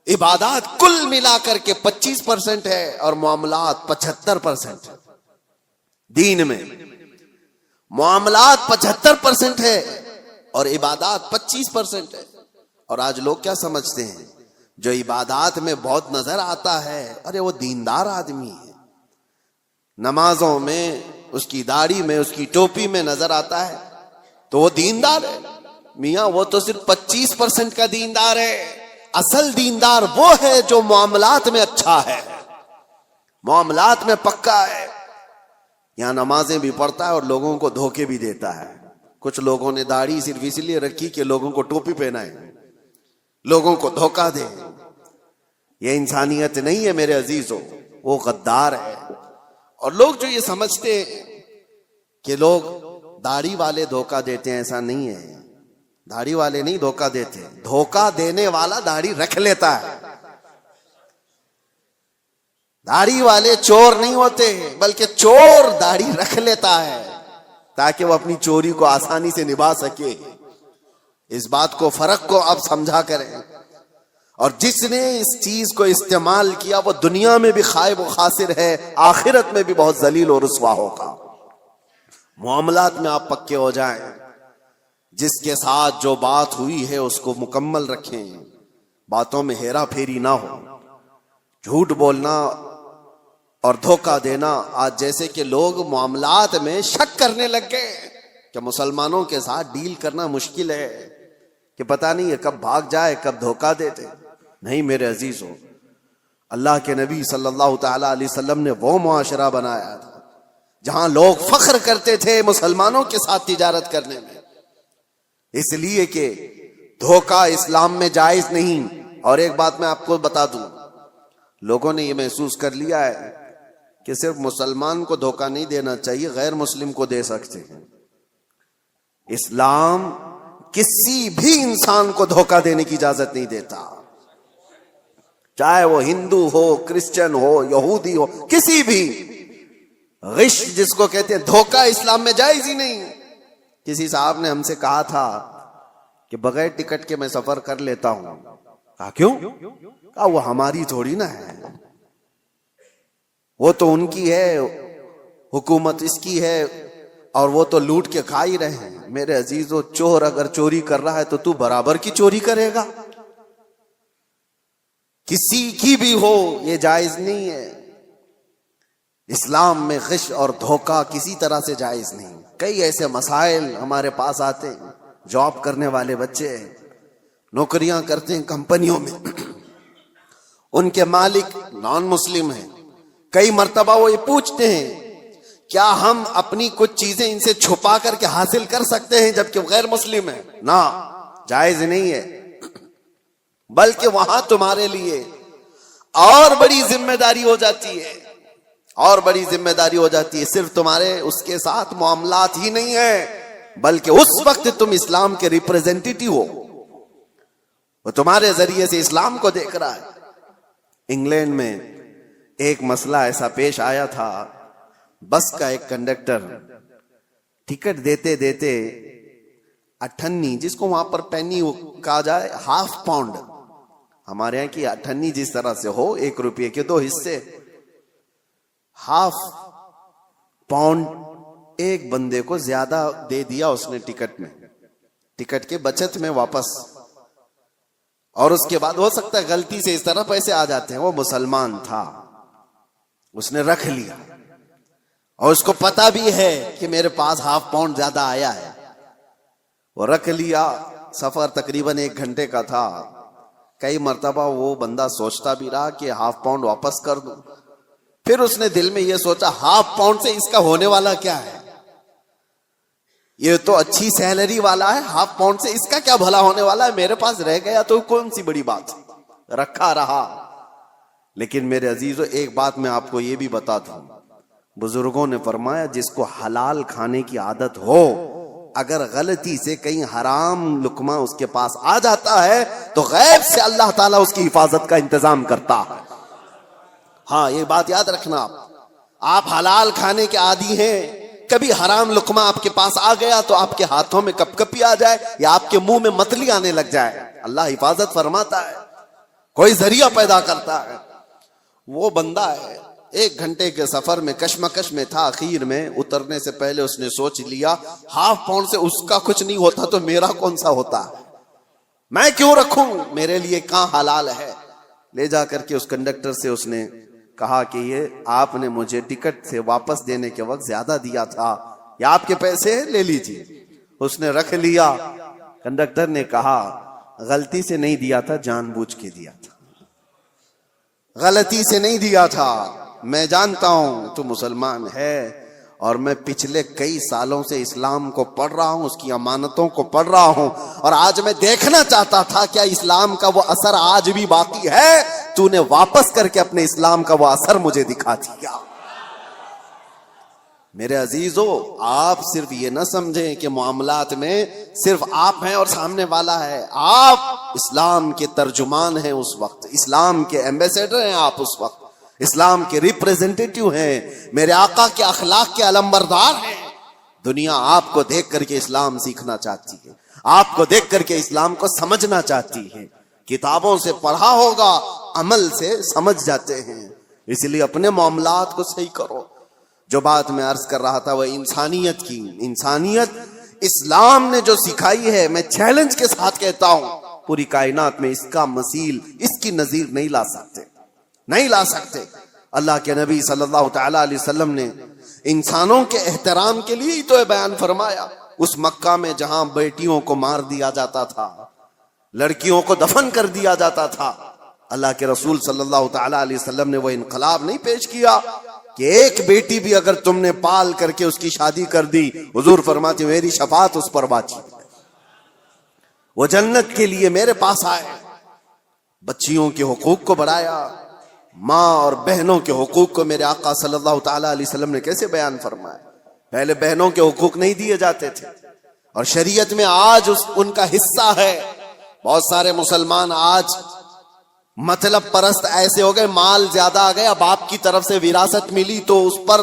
عبادات کل ملا کر کے 25% ہے اور معاملات 75% ہے. دین میں معاملات 75% ہے اور عبادات 25% ہے. اور آج لوگ کیا سمجھتے ہیں؟ جو عبادات میں بہت نظر آتا ہے ارے وہ دیندار آدمی ہے، نمازوں میں، اس کی داڑھی میں، اس کی ٹوپی میں نظر آتا ہے تو وہ دیندار ہے. میاں وہ تو صرف 25% کا دیندار ہے. اصل دیندار وہ ہے جو معاملات میں اچھا ہے، معاملات میں پکا ہے. یہاں نمازیں بھی پڑھتا ہے اور لوگوں کو دھوکے بھی دیتا ہے. کچھ لوگوں نے داڑھی صرف اس لیے رکھی کہ لوگوں کو ٹوپی پہنائے، لوگوں کو دھوکہ دے. یہ انسانیت نہیں ہے میرے عزیزوں، وہ غدار ہے. اور لوگ جو یہ سمجھتے ہیں کہ لوگ داڑھی والے دھوکہ دیتے ہیں، ایسا نہیں ہے. داڑھی والے نہیں دھوکہ دیتے، دھوکہ دینے والا داڑھی رکھ لیتا ہے. داڑھی والے چور نہیں ہوتے بلکہ چور داڑھی رکھ لیتا ہے. تاکہ وہ اپنی چوری کو آسانی سے نبھا سکے. اس بات کو، فرق کو آپ سمجھا کریں. اور جس نے اس چیز کو استعمال کیا وہ دنیا میں بھی خائب و خاسر ہے، آخرت میں بھی بہت ذلیل و رسوا ہوگا. معاملات میں آپ پکے ہو جائیں. جس کے ساتھ جو بات ہوئی ہے اس کو مکمل رکھیں، باتوں میں ہیرا پھیری نہ ہو. جھوٹ بولنا اور دھوکہ دینا، آج جیسے کہ لوگ معاملات میں شک کرنے لگ گئے کہ مسلمانوں کے ساتھ ڈیل کرنا مشکل ہے، کہ پتہ نہیں ہے کب بھاگ جائے، کب دھوکہ دیتے. نہیں میرے عزیزو، اللہ کے نبی صلی اللہ تعالی علیہ وسلم نے وہ معاشرہ بنایا تھا جہاں لوگ فخر کرتے تھے مسلمانوں کے ساتھ تجارت کرنے میں، اس لیے کہ دھوکہ اسلام میں جائز نہیں. اور ایک بات میں آپ کو بتا دوں، لوگوں نے یہ محسوس کر لیا ہے کہ صرف مسلمان کو دھوکہ نہیں دینا چاہیے، غیر مسلم کو دے سکتے ہیں. اسلام کسی بھی انسان کو دھوکہ دینے کی اجازت نہیں دیتا، چاہے وہ ہندو ہو، کرسچن ہو، یہودی ہو، کسی بھی. غش جس کو کہتے ہیں، دھوکہ اسلام میں جائز ہی نہیں. کسی صاحب نے ہم سے کہا تھا کہ بغیر ٹکٹ کے میں سفر کر لیتا ہوں. کہا کیوں؟ کہا وہ ہماری تھوڑی نہ ہے، وہ تو ان کی ہے، حکومت اس کی ہے، اور وہ تو لوٹ کے کھا ہی رہے ہیں. میرے عزیزو، چور اگر چوری کر رہا ہے تو تو برابر کی چوری کرے گا، کسی کی بھی ہو، یہ جائز نہیں ہے. اسلام میں غش اور دھوکہ کسی طرح سے جائز نہیں. کئی ایسے مسائل ہمارے پاس آتے ہیں، جاب کرنے والے بچے نوکریاں کرتے ہیں کمپنیوں میں، ان کے مالک نان مسلم ہیں. کئی مرتبہ وہ یہ پوچھتے ہیں کیا ہم اپنی کچھ چیزیں ان سے چھپا کر کے حاصل کر سکتے ہیں جبکہ وہ غیر مسلم ہیں؟ نہ، جائز نہیں ہے. بلکہ وہاں تمہارے لیے اور بڑی ذمہ داری ہو جاتی ہے، اور بڑی ذمہ داری ہو جاتی ہے. صرف تمہارے اس کے ساتھ معاملات ہی نہیں ہے، بلکہ اس وقت تم اسلام کے ریپریزنٹیٹیو ہو، وہ تمہارے ذریعے سے اسلام کو دیکھ رہا ہے. انگلینڈ میں ایک مسئلہ ایسا پیش آیا تھا، بس کا ایک کنڈکٹر ٹکٹ دیتے دیتے اٹھنی، جس کو وہاں پر پینی کہا جائے، ہاف پاؤنڈ، ہمارے یہاں کی اٹھنی جس طرح سے ہو، 1 روپے کے 2 حصے، ہاف پاؤنڈ ایک بندے کو زیادہ دے دیا اس نے ٹکٹ میں، ٹکٹ کے بچت میں واپس. اور اس کے بعد ہو سکتا ہے غلطی سے اس طرح پیسے آ جاتے ہیں. وہ مسلمان تھا، اس نے رکھ لیا، اور اس کو پتا بھی ہے کہ میرے پاس ہاف پاؤنڈ زیادہ آیا ہے. وہ رکھ لیا. سفر تقریباً 1 گھنٹے کا تھا. کئی مرتبہ وہ بندہ سوچتا بھی رہا کہ ہاف پاؤنڈ واپس کر دوں. پھر اس نے دل میں یہ سوچا، ہاف پاؤنڈ سے اس کا ہونے والا کیا ہے؟ یہ تو اچھی سیلری والا ہے، ہاف پاؤنڈ سے اس کا کیا بھلا ہونے والا ہے؟ میرے پاس رہ گیا تو کون سی بڑی بات، رکھا رہا. لیکن میرے عزیزو، ایک بات میں آپ کو یہ بھی بتا دوں، بزرگوں نے فرمایا جس کو حلال کھانے کی عادت ہو، اگر غلطی سے کہیں حرام لقمہ اس کے پاس آ جاتا ہے تو غیب سے اللہ تعالیٰ اس کی حفاظت کا انتظام کرتا ہے. ہاں، یہ بات یاد رکھنا. آپ حلال کھانے کے عادی ہیں، کبھی حرام لقمہ آپ کے پاس آ گیا تو آپ کے ہاتھوں میں کپ کپی آ جائے یا آپ کے منہ میں متلی آنے لگ جائے، اللہ حفاظت فرماتا ہے، کوئی ذریعہ پیدا کرتا ہے. وہ بندہ ہے 1 گھنٹے کے سفر میں کشمکش میں تھا. اخیر میں اترنے سے پہلے اس نے سوچ لیا، ہاف پاؤنڈ سے اس کا کچھ نہیں ہوتا تو میرا کون سا ہوتا، میں کیوں رکھوں، میرے لیے کہاں حلال ہے. لے جا کر کے اس کنڈکٹر سے اس نے کہا کہ یہ آپ نے مجھے ٹکٹ سے واپس دینے کے وقت زیادہ دیا تھا، یا آپ کے پیسے لے لیجیے. اس نے رکھ لیا. کنڈکٹر نے کہا غلطی سے نہیں دیا تھا، جان بوجھ کے دیا تھا، غلطی سے نہیں دیا تھا. میں جانتا ہوں تو مسلمان ہے، اور میں پچھلے کئی سالوں سے اسلام کو پڑھ رہا ہوں، اس کی امانتوں کو پڑھ رہا ہوں، اور آج میں دیکھنا چاہتا تھا کیا اسلام کا وہ اثر آج بھی باقی ہے. تو نے واپس کر کے اپنے اسلام کا وہ اثر مجھے دکھا دیا. میرے عزیزو، آپ صرف یہ نہ سمجھیں کہ معاملات میں صرف آپ ہیں اور سامنے والا ہے. آپ اسلام کے ترجمان ہیں، اس وقت اسلام کے ایمبیسیڈر ہیں، آپ اس وقت اسلام کے ریپریزنٹیٹیو ہیں، میرے آقا کے اخلاق کے علمبردار ہیں. دنیا آپ کو دیکھ کر کے اسلام سیکھنا چاہتی ہے، آپ کو دیکھ کر کے اسلام کو سمجھنا چاہتی ہے۔ کتابوں سے پڑھا ہوگا، عمل سے سمجھ جاتے ہیں۔ اس لیے اپنے معاملات کو صحیح کرو۔ جو بات میں عرض کر رہا تھا وہ انسانیت کی، انسانیت اسلام نے جو سکھائی ہے، میں چیلنج کے ساتھ کہتا ہوں پوری کائنات میں اس کا مثیل، اس کی نظیر نہیں لا سکتے، نہیں لا سکتے۔ اللہ کے نبی صلی اللہ تعالی علیہ وسلم نے انسانوں کے احترام کے لیے ہی تو بیان فرمایا۔ اس مکہ میں جہاں بیٹیوں کو مار دیا جاتا تھا، لڑکیوں کو دفن کر دیا جاتا تھا، اللہ کے رسول صلی اللہ تعالی علیہ وسلم نے وہ انقلاب نہیں پیش کیا کہ ایک بیٹی بھی اگر تم نے پال کر کے اس کی شادی کر دی، حضور فرماتے میری شفاعت اس پر واجب، وہ جنت کے لیے میرے پاس آئے۔ بچیوں کے حقوق کو بڑھایا، ماں اور بہنوں کے حقوق کو میرے آقا صلی اللہ تعالی علیہ وسلم نے کیسے بیان فرمایا۔ پہلے بہنوں کے حقوق نہیں دیے جاتے تھے، اور شریعت میں آج ان کا حصہ ہے۔ بہت سارے مسلمان آج مطلب پرست ایسے ہو گئے، مال زیادہ آ گیا، باپ کی طرف سے وراثت ملی تو اس پر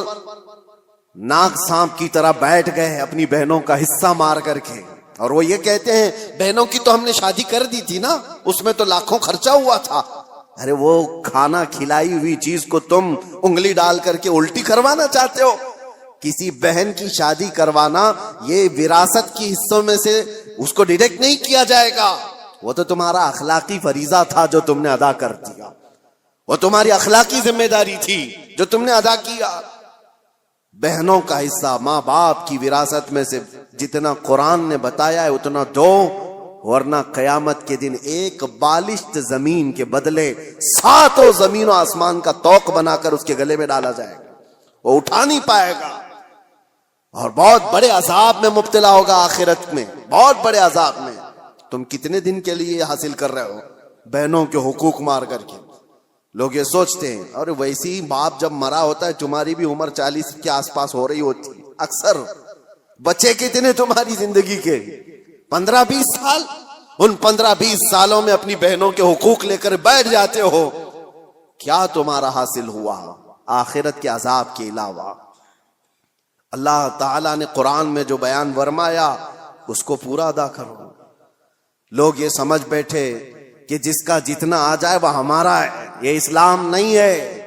ناگ سانپ کی طرح بیٹھ گئے اپنی بہنوں کا حصہ مار کر کے، اور وہ یہ کہتے ہیں بہنوں کی تو ہم نے شادی کر دی تھی نا، اس میں تو لاکھوں خرچہ ہوا تھا۔ ارے وہ کھانا کھلائی ہوئی چیز کو تم انگلی ڈال کر کے الٹی کروانا چاہتے ہو؟ کسی بہن کی شادی کروانا یہ وراثت کی حصوں میں سے اس کو ڈیڈکٹ نہیں کیا جائے گا، وہ تو تمہارا اخلاقی فریضہ تھا جو تم نے ادا کر دیا، وہ تمہاری اخلاقی ذمہ داری تھی جو تم نے ادا کیا۔ بہنوں کا حصہ ماں باپ کی وراثت میں سے جتنا قرآن نے بتایا ہے اتنا دو، ورنہ قیامت کے دن ایک بالشت زمین کے بدلے 7 زمین و آسمان کا توق بنا کر اس کے گلے میں ڈالا جائے گا، وہ اٹھا نہیں پائے گا، اور بہت بڑے عذاب میں مبتلا ہوگا آخرت میں، بہت بڑے عذاب میں۔ تم کتنے دن کے لیے یہ حاصل کر رہے ہو بہنوں کے حقوق مار کر کے؟ لوگ یہ سوچتے ہیں اور ویسے ہی باپ جب مرا ہوتا ہے تمہاری بھی عمر 40 کے آس پاس ہو رہی ہوتی ہے، اکثر بچے کتنے تمہاری زندگی کے 15-20 سال، ان 15-20 سالوں میں اپنی بہنوں کے حقوق لے کر بیٹھ جاتے ہو، کیا تمہارا حاصل ہوا آخرت کے عذاب کے علاوہ؟ اللہ تعالیٰ نے قرآن میں جو بیان فرمایا اس کو پورا ادا کرو۔ لوگ یہ سمجھ بیٹھے کہ جس کا جتنا آ جائے وہ ہمارا ہے، یہ اسلام نہیں ہے۔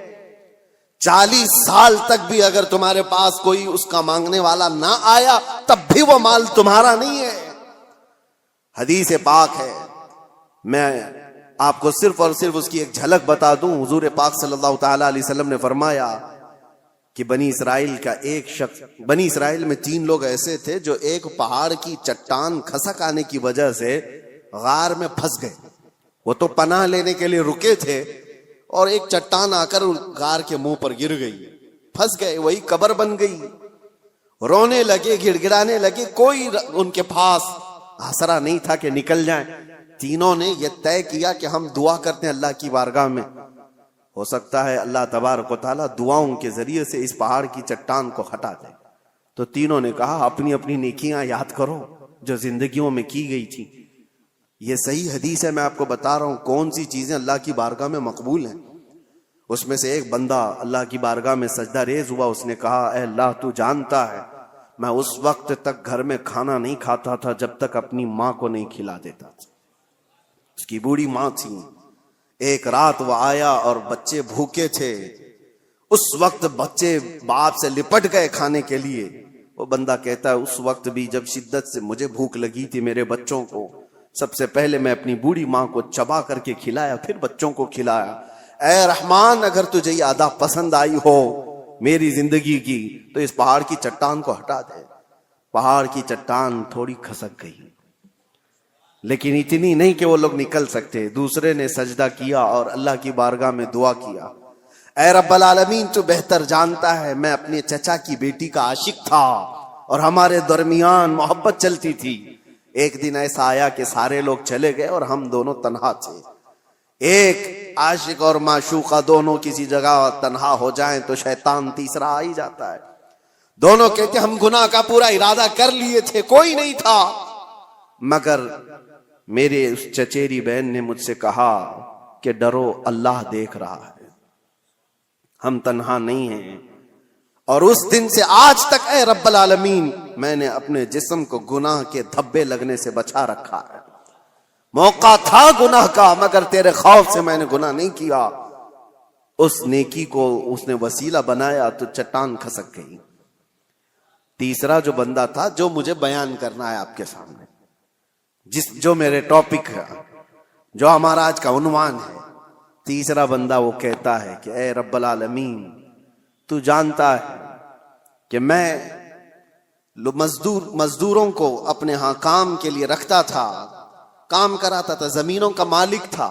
40 سال تک بھی اگر تمہارے پاس کوئی اس کا مانگنے والا نہ آیا تب بھی وہ مال تمہارا نہیں ہے۔ حدیث پاک ہے، میں آپ کو صرف اور صرف اس کی ایک جھلک بتا دوں۔ حضور پاک صلی اللہ تعالی علیہ وسلم نے فرمایا کہ بنی اسرائیل کا ایک شخص، بنی اسرائیل میں 3 لوگ ایسے تھے جو ایک پہاڑ کی چٹان کھسک آنے کی وجہ سے غار میں پھنس گئے۔ وہ تو پناہ لینے کے لیے رکے تھے اور ایک چٹان آ کر غار کے منہ پر گر گئی، پھنس گئے، وہی قبر بن گئی۔ رونے لگے، گڑ گڑانے لگے، کوئی ان کے پاس آسرا نہیں تھا کہ نکل جائیں۔ تینوں نے یہ طے کیا کہ ہم دعا کرتے ہیں اللہ کی بارگاہ میں، ہو سکتا ہے اللہ تبارک و تعالیٰ دعاؤں کے ذریعے سے اس پہاڑ کی چٹان کو ہٹا دے۔ تو تینوں نے کہا اپنی اپنی نیکیاں یاد کرو جو زندگیوں میں کی گئی تھی۔ یہ صحیح حدیث ہے، میں آپ کو بتا رہا ہوں کون سی چیزیں اللہ کی بارگاہ میں مقبول ہیں۔ اس میں سے ایک بندہ اللہ کی بارگاہ میں سجدہ ریز ہوا، اس نے کہا اے اللہ تو جانتا ہے میں اس وقت تک گھر میں کھانا نہیں کھاتا تھا جب تک اپنی ماں کو نہیں کھلا دیتا تھا۔ اس کی بوڑھی ماں تھی، ایک رات وہ آیا اور بچے بھوکے تھے، اس وقت بچے باپ سے لپٹ گئے کھانے کے لیے۔ وہ بندہ کہتا ہے اس وقت بھی جب شدت سے مجھے بھوک لگی تھی میرے بچوں کو، سب سے پہلے میں اپنی بوڑھی ماں کو چبا کر کے کھلایا، پھر بچوں کو کھلایا۔ اے رحمان اگر تجھے یہ ادا پسند آئی ہو میری زندگی کی تو اس پہاڑ کی چٹان کو ہٹا دے۔ پہاڑ کی چٹان تھوڑی کھسک گئی، لیکن اتنی نہیں کہ وہ لوگ نکل سکتے۔ دوسرے نے سجدہ کیا اور اللہ کی بارگاہ میں دعا کیا، اے رب العالمین تو بہتر جانتا ہے میں اپنے چچا کی بیٹی کا عاشق تھا اور ہمارے درمیان محبت چلتی تھی۔ ایک دن ایسا آیا کہ سارے لوگ چلے گئے اور ہم دونوں تنہا تھے۔ ایک عاشق اور معشوقہ دونوں کسی جگہ تنہا ہو جائیں تو شیطان تیسرا آ ہی جاتا ہے۔ دونوں کہتے ہم گناہ کا پورا ارادہ کر لیے تھے، کوئی نہیں تھا، مگر میرے اس چچیری بہن نے مجھ سے کہا کہ ڈرو اللہ دیکھ رہا ہے، ہم تنہا نہیں ہیں۔ اور اس دن سے آج تک اے رب العالمین میں نے اپنے جسم کو گناہ کے دھبے لگنے سے بچا رکھا ہے. موقع تھا گناہ کا مگر تیرے خوف سے میں نے گناہ نہیں کیا. اس نیکی کو اس نے وسیلہ بنایا تو چٹان کھسک گئی. تیسرا جو بندہ تھا جو مجھے بیان کرنا ہے آپ کے سامنے, جو میرے ٹاپک ہے, جو ہمارا آج کا عنوان ہے, تیسرا بندہ وہ کہتا ہے کہ اے رب العالمین تو جانتا ہے کہ میں مزدوروں کو اپنے ہاں کام کے لیے رکھتا تھا, کام کراتا تھا, زمینوں کا مالک تھا.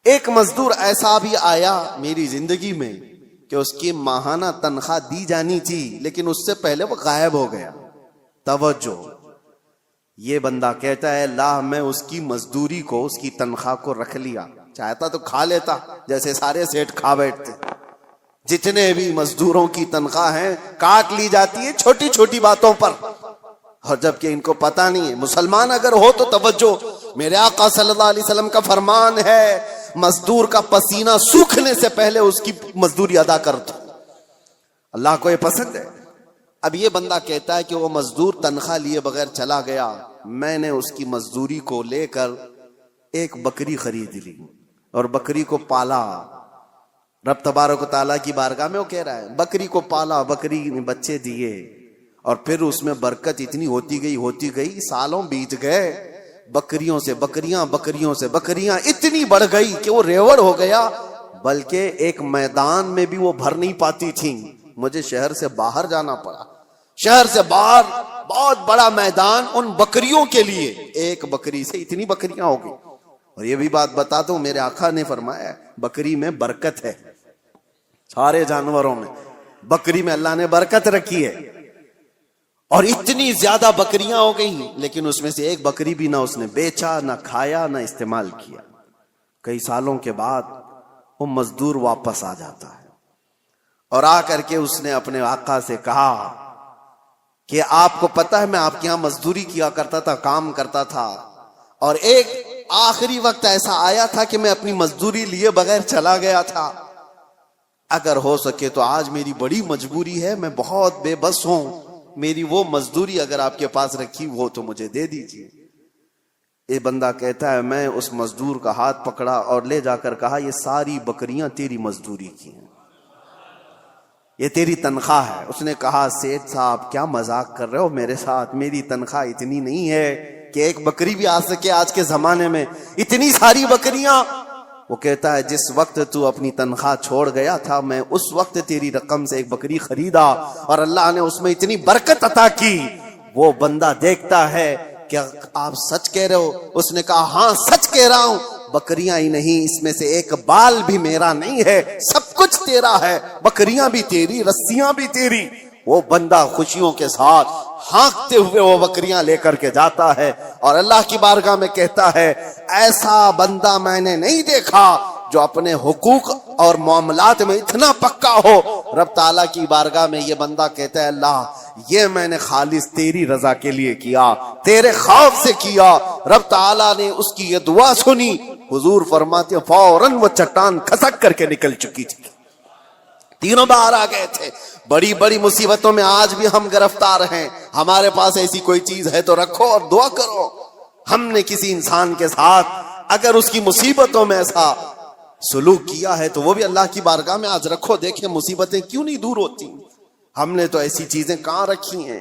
ایک مزدور ایسا بھی آیا میری زندگی میں کہ اس کی ماہانہ تنخواہ دی جانی تھی لیکن اس سے پہلے وہ غائب ہو گیا. توجہ, یہ بندہ کہتا ہے اللہ میں اس کی مزدوری کو, اس کی تنخواہ کو رکھ لیا, چاہتا تو کھا لیتا جیسے سارے سیٹ کھا بیٹھتے. جتنے بھی مزدوروں کی تنخواہ ہیں کاٹ لی جاتی ہے چھوٹی چھوٹی باتوں پر, اور جبکہ ان کو پتہ نہیں ہے. مسلمان اگر ہو تو توجہ, میرے آقا صلی اللہ علیہ وسلم کا فرمان ہے مزدور کا پسینہ سوکھنے سے پہلے اس کی مزدوری ادا کر دو. اللہ کو یہ پسند ہے. اب یہ بندہ کہتا ہے کہ وہ مزدور تنخواہ لیے بغیر چلا گیا, میں نے اس کی مزدوری کو لے کر ایک بکری خرید لی اور بکری کو پالا. رب تبارک و تعالیٰ کی بارگاہ میں وہ کہہ رہا ہے بکری کو پالا, بکری نے بچے دیے اور پھر اس میں برکت اتنی ہوتی گئی, سالوں بیت گئے, بکریوں سے بکریاں, بکریوں سے بکریاں اتنی بڑھ گئی کہ وہ ریوڑ ہو گیا, بلکہ ایک میدان میں بھی وہ بھر نہیں پاتی تھیں. مجھے شہر سے باہر جانا پڑا, شہر سے باہر بہت بڑا میدان ان بکریوں کے لیے. ایک بکری سے اتنی بکریاں ہو گئی. اور یہ بھی بات بتا دوں, میرے آقا نے فرمایا بکری میں برکت ہے, سارے جانوروں میں بکری میں اللہ نے برکت رکھی ہے. اور اتنی زیادہ بکریاں ہو گئی لیکن اس میں سے ایک بکری بھی نہ اس نے بیچا, نہ کھایا, نہ استعمال کیا. کئی سالوں کے بعد وہ مزدور واپس آ جاتا ہے اور آ کر کے اس نے اپنے آقا سے کہا کہ آپ کو پتہ ہے میں آپ کے یہاں مزدوری کیا کرتا تھا, کام کرتا تھا, اور ایک آخری وقت ایسا آیا تھا کہ میں اپنی مزدوری لیے بغیر چلا گیا تھا. اگر ہو سکے تو آج میری بڑی مجبوری ہے, میں بہت بے بس ہوں, میری وہ مزدوری اگر آپ کے پاس رکھی وہ تو مجھے دے دیجیے. یہ بندہ کہتا ہے میں اس مزدور کا ہاتھ پکڑا اور لے جا کر کہا یہ ساری بکریاں تیری مزدوری کی ہیں, یہ تیری تنخواہ ہے. اس نے کہا سیٹھ صاحب کیا مذاق کر رہے ہو میرے ساتھ, میری تنخواہ اتنی نہیں ہے کہ ایک بکری بھی آ سکے آج کے زمانے میں, اتنی ساری بکریاں. وہ کہتا ہے جس وقت تو اپنی تنخواہ چھوڑ گیا تھا میں اس وقت تیری رقم سے ایک بکری خریدا اور اللہ نے اس میں اتنی برکت عطا کی. وہ بندہ دیکھتا ہے کہ آپ سچ کہہ رہے ہو. اس نے کہا ہاں سچ کہہ رہا ہوں, بکریاں ہی نہیں اس میں سے ایک بال بھی میرا نہیں ہے, سب کچھ تیرا ہے, بکریاں بھی تیری, رسیاں بھی تیری. وہ بندہ خوشیوں کے ساتھ ہانکتے ہوئے وہ بکریاں لے کر کے جاتا ہے اور اللہ کی بارگاہ میں کہتا ہے ایسا بندہ میں نے نہیں دیکھا جو اپنے حقوق اور معاملات میں اتنا پکا ہو. رب تعالیٰ کی بارگاہ میں یہ بندہ کہتا ہے اللہ یہ میں نے خالص تیری رضا کے لیے کیا, تیرے خوف سے کیا. رب تعالیٰ نے اس کی یہ دعا سنی. حضور فرماتے فوراً وہ چٹان کھسک کر کے نکل چکی تھی, تینوں باہر آ گئے تھے. بڑی بڑی مصیبتوں میں آج بھی ہم گرفتار ہیں. ہمارے پاس ایسی کوئی چیز ہے تو رکھو اور دعا کرو. ہم نے کسی انسان کے ساتھ اگر اس کی مصیبتوں میں ایسا سلوک کیا ہے تو وہ بھی اللہ کی بارگاہ میں آج رکھو, دیکھیں مصیبتیں کیوں نہیں دور ہوتی. ہم نے تو ایسی چیزیں کہاں رکھی ہیں.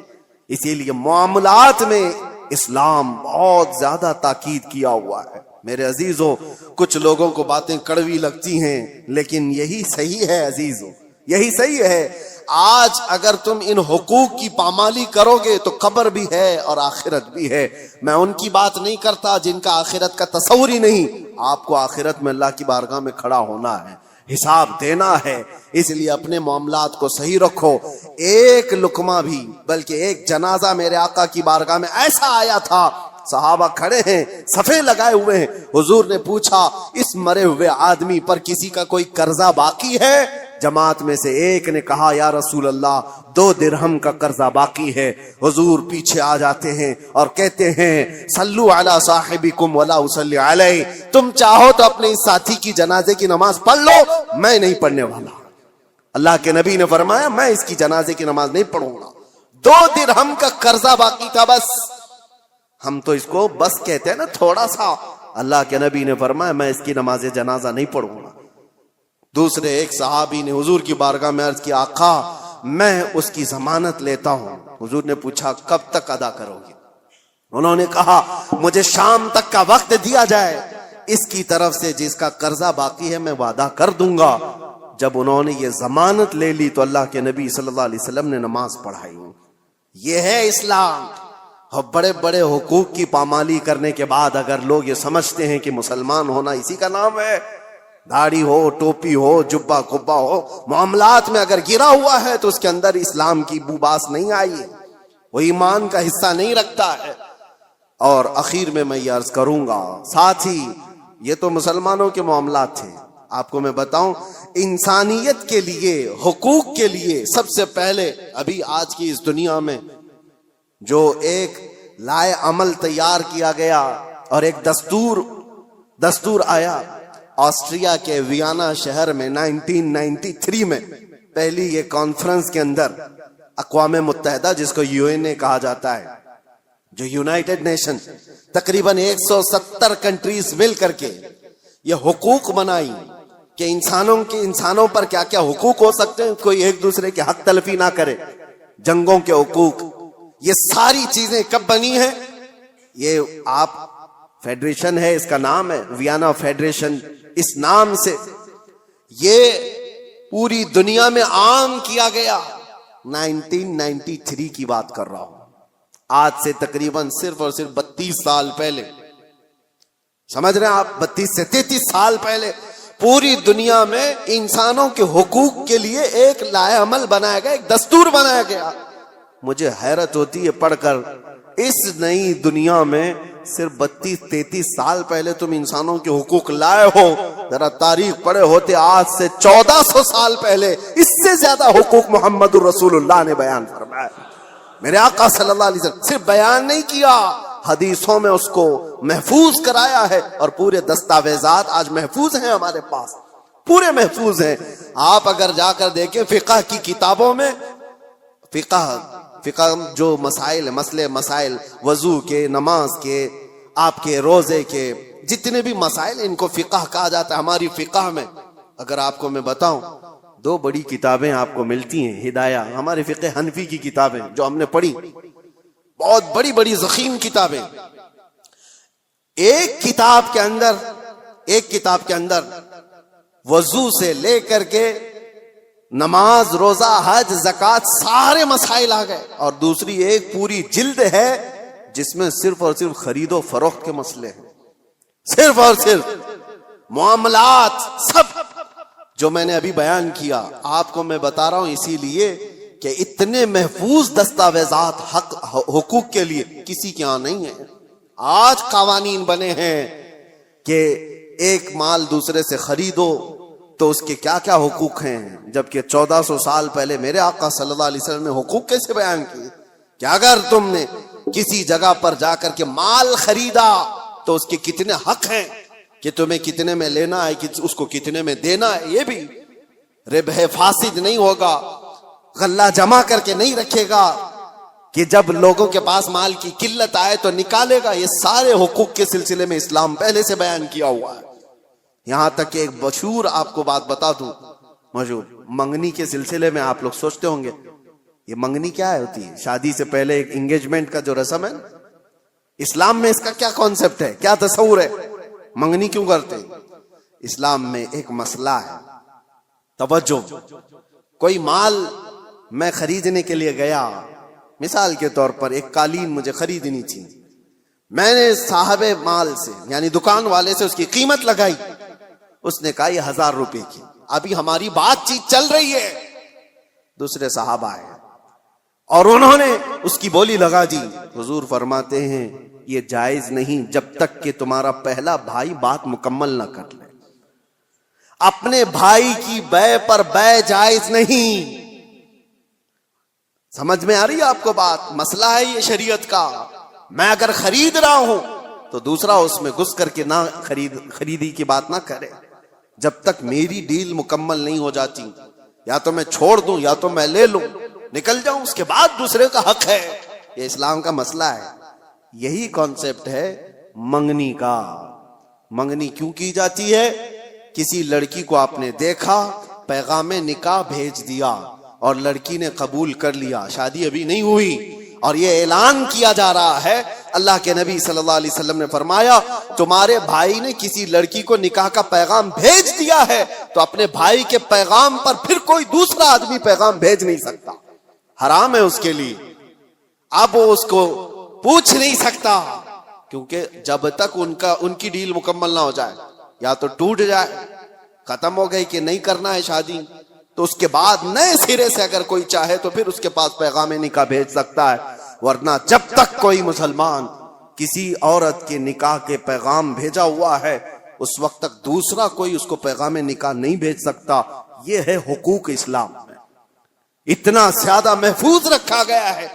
اسی لیے معاملات میں اسلام بہت زیادہ تاکید کیا ہوا ہے. میرے عزیزو کچھ لوگوں کو باتیں کڑوی لگتی ہیں لیکن یہی صحیح ہے عزیزو, یہی صحیح ہے. آج اگر تم ان حقوق کی پامالی کرو گے تو قبر بھی ہے اور آخرت بھی ہے. میں ان کی بات نہیں کرتا جن کا آخرت کا تصور ہی نہیں. آپ کو آخرت میں اللہ کی بارگاہ میں کھڑا ہونا ہے, حساب دینا ہے, اس لیے اپنے معاملات کو صحیح رکھو. ایک لقمہ بھی بلکہ ایک جنازہ میرے آقا کی بارگاہ میں ایسا آیا تھا, صحابہ کھڑے ہیں, صفے لگائے ہوئے ہیں. حضور نے پوچھا اس مرے ہوئے آدمی پر کسی کا کوئی قرضہ باقی ہے؟ جماعت میں سے ایک نے کہا یا رسول اللہ 2 درہم کا قرضہ باقی ہے. حضور پیچھے آ جاتے ہیں اور کہتے ہیں صلو علی صاحبکم ولا اصلی علیہ, تم چاہو تو اپنے اس ساتھی کی جنازے کی نماز پڑھ لو, میں نہیں پڑھنے والا. اللہ کے نبی نے فرمایا میں اس کی جنازے کی نماز نہیں پڑھوں گا. 2 درہم کا قرضہ باقی تھا بس. ہم تو اس کو بس کہتے ہیں نا تھوڑا سا. اللہ کے نبی نے فرمایا میں اس کی نماز جنازہ نہیں پڑھوں گا. دوسرے ایک صحابی نے حضور کی بارگاہ میں عرض کیا آقا میں اس کی ضمانت لیتا ہوں. حضور نے پوچھا کب تک ادا کرو گے؟ انہوں نے کہا مجھے شام تک کا وقت دیا جائے, اس کی طرف سے جس کا قرضہ باقی ہے میں وعدہ کر دوں گا. جب انہوں نے یہ ضمانت لے لی تو اللہ کے نبی صلی اللہ علیہ وسلم نے نماز پڑھائی. یہ ہے اسلام. اور بڑے بڑے حقوق کی پامالی کرنے کے بعد اگر لوگ یہ سمجھتے ہیں کہ مسلمان ہونا اسی کا نام ہے, داڑھی ہو, ٹوپی ہو, جبہ کبا ہو, معاملات میں اگر گرا ہوا ہے تو اس کے اندر اسلام کی بوباس نہیں آئی ہے, وہ ایمان کا حصہ نہیں رکھتا ہے. اور اخیر میں یہ عرض کروں گا ساتھی, یہ تو مسلمانوں کے معاملات تھے. آپ کو میں بتاؤں انسانیت کے لیے, حقوق کے لیے سب سے پہلے ابھی آج کی اس دنیا میں جو ایک لائے عمل تیار کیا گیا اور ایک دستور آیا آسٹریا کے ویانا شہر میں 1993 میں پہلی یہ کانفرنس کے اندر اقوام متحدہ جس کو UN کہا جاتا ہے, جو یونائٹڈ نیشن, تقریباً 170 کنٹریز مل کر کے یہ حقوق بنائی کہ انسانوں پر کیا کیا حقوق ہو سکتے ہیں, کوئی ایک دوسرے کے حق تلفی نہ کرے, جنگوں کے حقوق. یہ ساری چیزیں کب بنی ہیں؟ یہ آپ فیڈریشن ہے, اس کا نام ہے ویانا فیڈریشن. اس نام سے یہ پوری دنیا میں عام کیا گیا. 1993 کی بات کر رہا ہوں, آج سے تقریباً صرف اور صرف 32 سال پہلے. سمجھ رہے ہیں آپ, 32 سے 33 سال پہلے پوری دنیا میں انسانوں کے حقوق کے لیے ایک لائحہ عمل بنایا گیا, ایک دستور بنایا گیا. مجھے حیرت ہوتی ہے پڑھ کر, اس نئی دنیا میں صرف 32-33 سال پہلے تم انسانوں کے حقوق لائے ہو. ذرا تاریخ پڑھے ہوتے آج سے 1400 سال پہلے اس سے زیادہ حقوق محمد الرسول اللہ نے بیان فرمایا. میرے آقا صلی اللہ علیہ وسلم صرف بیان نہیں کیا, حدیثوں میں اس کو محفوظ کرایا ہے, اور پورے دستاویزات آج محفوظ ہیں ہمارے پاس, پورے محفوظ ہیں. آپ اگر جا کر دیکھیں فقہ کی کتابوں میں, فقہ جو مسائل وضو کے, نماز کے, آپ کے روزے کے, جتنے بھی مسائل ان کو فقہ کہا جاتا ہے. ہماری فقہ میں اگر آپ کو میں بتاؤں 2 بڑی کتابیں آپ کو ملتی ہیں. ہدایہ ہمارے فقہ حنفی کی کتابیں جو ہم نے پڑھی, بہت بڑی بڑی ضخیم کتابیں. ایک کتاب کے اندر وضو سے لے کر کے نماز, روزہ, حج, زکوٰۃ سارے مسائل آ گئے. اور دوسری ایک پوری جلد ہے جس میں صرف اور صرف خرید و فروخت کے مسئلے ہیں, صرف اور صرف معاملات, سب جو میں نے ابھی بیان کیا آپ کو میں بتا رہا ہوں اسی لیے کہ اتنے محفوظ دستاویزات حقوق کے لیے کسی کے یہاں نہیں ہیں. آج قوانین بنے ہیں کہ ایک مال دوسرے سے خریدو تو اس کے کیا کیا حقوق ہیں, جبکہ 1400 سال پہلے میرے آقا صلی اللہ علیہ وسلم نے حقوق کیسے بیان کیے کہ اگر تم نے کسی جگہ پر جا کر کے مال خریدا تو اس کے کتنے حق ہیں, کہ تمہیں کتنے میں لینا ہے, کہ اس کو کتنے میں دینا ہے. یہ بھی ربح فاسد نہیں ہوگا, غلہ جمع کر کے نہیں رکھے گا کہ جب لوگوں کے پاس مال کی قلت آئے تو نکالے گا. یہ سارے حقوق کے سلسلے میں اسلام پہلے سے بیان کیا ہوا ہے. یہاں تک کہ ایک مشہور آپ کو بات بتا دوں, مشہور منگنی کے سلسلے میں آپ لوگ سوچتے ہوں گے یہ منگنی کیا ہوتی ہے, شادی سے پہلے ایک انگیجمنٹ کا جو رسم ہے, اسلام میں اس کا کیا کانسیپٹ ہے, کیا تصور ہے, منگنی کیوں کرتے ہیں؟ اسلام میں ایک مسئلہ ہے, توجہ. کوئی مال میں خریدنے کے لیے گیا, مثال کے طور پر ایک قالین مجھے خریدنی تھی, میں نے صاحب مال سے یعنی دکان والے سے اس کی قیمت لگائی, اس نے کہا یہ 1000 روپے کی. ابھی ہماری بات چیت چل رہی ہے, دوسرے صحابہ آئے اور انہوں نے اس کی بولی لگا دی. حضور فرماتے ہیں یہ جائز نہیں جب تک کہ تمہارا پہلا بھائی بات مکمل نہ کر لے. اپنے بھائی کی بے پر بے جائز نہیں. سمجھ میں آ رہی ہے آپ کو بات؟ مسئلہ ہے یہ شریعت کا. میں اگر خرید رہا ہوں تو دوسرا اس میں گھس کر کے نہ خریدی کی بات نہ کرے جب تک میری ڈیل مکمل نہیں ہو جاتی. یا تو میں چھوڑ دوں یا تو میں لے لوں، نکل جاؤں، اس کے بعد دوسرے کا حق ہے. یہ اسلام کا مسئلہ ہے. یہی کانسیپٹ ہے منگنی کا. منگنی کیوں کی جاتی ہے؟ کسی لڑکی کو آپ نے دیکھا، پیغام نکاح بھیج دیا اور لڑکی نے قبول کر لیا، شادی ابھی نہیں ہوئی، اور یہ اعلان کیا جا رہا ہے. اللہ کے نبی صلی اللہ علیہ وسلم نے فرمایا تمہارے بھائی نے کسی لڑکی کو نکاح کا پیغام بھیج دیا ہے تو اپنے بھائی کے پیغام پر پھر کوئی دوسرا آدمی پیغام بھیج نہیں سکتا، حرام ہے اس کے لیے. اب وہ اس کو پوچھ نہیں سکتا، کیونکہ جب تک ان کی ڈیل مکمل نہ ہو جائے، یا تو ٹوٹ جائے، ختم ہو گئی کہ نہیں کرنا ہے شادی، تو اس کے بعد نئے سرے سے اگر کوئی چاہے تو پھر اس کے پاس پیغام نکاح بھیج سکتا ہے. ورنہ جب تک کوئی مسلمان کسی عورت کے نکاح کے پیغام بھیجا ہوا ہے اس وقت تک دوسرا کوئی اس کو پیغام نکاح نہیں بھیج سکتا. یہ ہے حقوق اسلام میں، اتنا زیادہ محفوظ رکھا گیا ہے.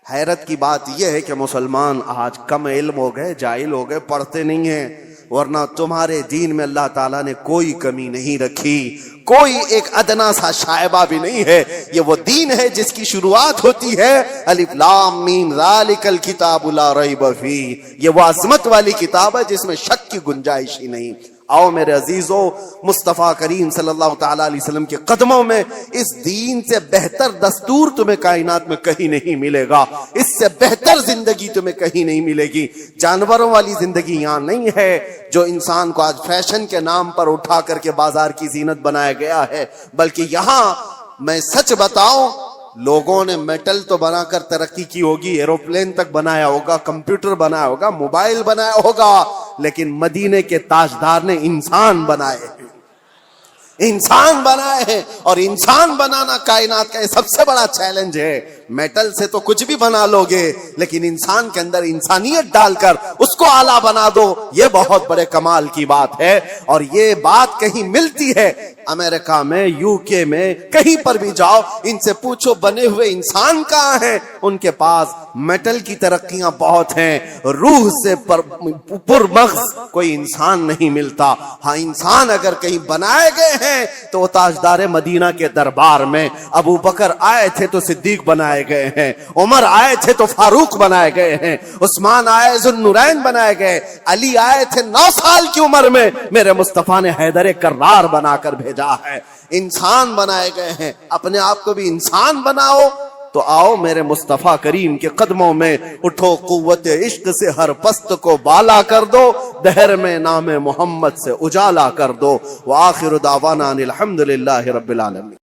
حیرت کی بات یہ ہے کہ مسلمان آج کم علم ہو گئے، جاہل ہو گئے، پڑھتے نہیں ہیں. ورنہ تمہارے دین میں اللہ تعالیٰ نے کوئی کمی نہیں رکھی، کوئی ایک ادنا سا شائبہ بھی نہیں ہے. یہ وہ دین ہے جس کی شروعات ہوتی ہے الف لام میم ذالک الکتاب لا ریب فیہ. یہ وہ عظمت والی کتاب ہے جس میں شک کی گنجائش ہی نہیں. آؤ میرے عزیزو، مصطفیٰ کریم صلی اللہ تعالیٰ علیہ وسلم کے قدموں میں اس دین سے بہتر دستور تمہیں کائنات میں کہیں نہیں ملے گا، اس سے بہتر زندگی تمہیں کہیں نہیں ملے گی. جانوروں والی زندگی یہاں نہیں ہے جو انسان کو آج فیشن کے نام پر اٹھا کر کے بازار کی زینت بنایا گیا ہے، بلکہ یہاں میں سچ بتاؤں لوگوں نے میٹل تو بنا کر ترقی کی ہوگی، ایروپلین تک بنایا ہوگا، کمپیوٹر بنایا ہوگا، موبائل بنایا ہوگا، لیکن مدینے کے تاجدار نے انسان بنائے ہیں، انسان بنائے ہیں. اور انسان بنانا کائنات کا یہ سب سے بڑا چیلنج ہے. میٹل سے تو کچھ بھی بنا لو گے، لیکن انسان کے اندر انسانیت ڈال کر اس کو اعلیٰ بنا دو، یہ بہت بڑے کمال کی بات ہے. اور یہ بات کہیں ملتی ہے امریکہ میں، یو کے میں، کہیں پر بھی جاؤ ان سے پوچھو بنے ہوئے انسان کہاں ہیں، ان کے پاس میٹل کی ترقیاں بہت ہیں، روح سے پرمغز کوئی انسان نہیں ملتا. ہاں انسان اگر کہیں بنائے گئے ہیں تو وہ تاجدار مدینہ کے دربار میں ابو بکر آئے تھے تو صدیق بنائے گئے ہیں، عمر آئے تھے تو فاروق بنائے گئے ہیں، عثمان آئے ذوالنورین بنائے گئے، علی آئے تھے 9 سال کی عمر میں، میرے مصطفیٰ نے حیدر کرار بنا کر بھیجا ہے. انسان بنائے گئے ہیں. اپنے آپ کو بھی انسان بناؤ تو آؤ میرے مصطفیٰ کریم کے قدموں میں اٹھو، قوت عشق سے ہر پست کو بالا کر دو، دہر میں نام محمد سے اجالا کر دو. وآخر دعوانا الحمدللہ رب العالمین.